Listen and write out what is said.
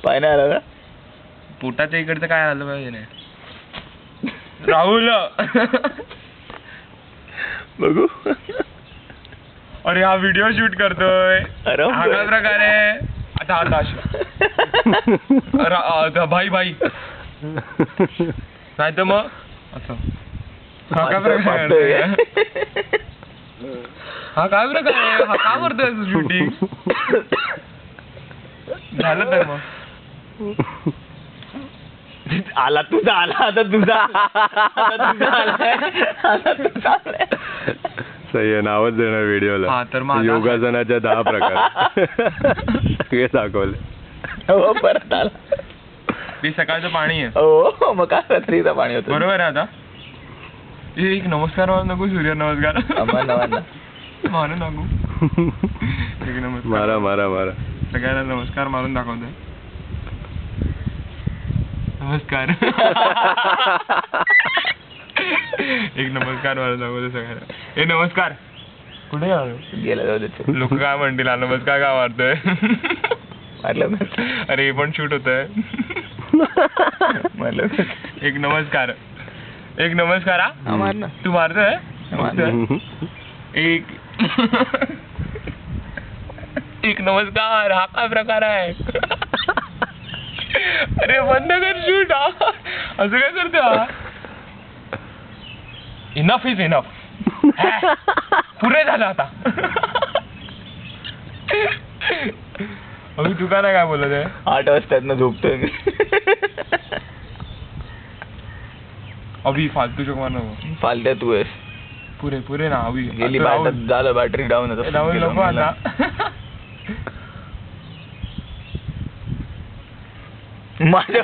पाय नाही आला ना पोटाच्या इकडचं काय आलं पाहिजे नाही. राहुल बघू. अरे हा व्हिडिओ शूट करतोय. अरे हा काय प्रकार आहे. आता आता भाई भाई नाही तर मग असं. हा काय प्रकार आहे. हा काय प्रकार आहे. हा का करतोय शूटिंग. झालं तर मग आला तुझा आला आता तुझा सही आहे. नावच देणार व्हिडिओला. हा तर मग योगासनाच्या 10 प्रकार सगळे दाखवले. हो परत आला. ते सकाळचं पाणी आहे. हो मग काय रात्रीचं पाणी होतं. बरोबर आहे. आता एक नमस्कार मारू नको. सूर्य नमस्कार मारू नको. एक नमस्कार मारा मारा मारा. सगळ्यांना नमस्कार मारून दाखवतोय. नमस्कार. एक नमस्कार मारून दाखवतोय सगळ्यांना. ए नमस्कार. कुठे गेला जाऊ दे. लोक काय म्हणतील. नमस्कार का मारतोय. मारलं अरे हे पण शूट होतंय. एक नमस्कार. एक नमस्कार. हा मार ना. तू मारतोय. एक एक नमस्कार. हा काय प्रकार आहे. अरे बंद कर शूट. असं काय करतो. Enough is enough. पुरे झालं आता. अभि तू का नाही काय बोलत आहे. 8 वाजता झोपतोय मी. अभि फालतू जोक मार नको. फालत्या तू आहेस. पुरे पुरे ना अभि. गेली झालं बॅटरी डाऊन होतं. राहुल नको आता. माझ्या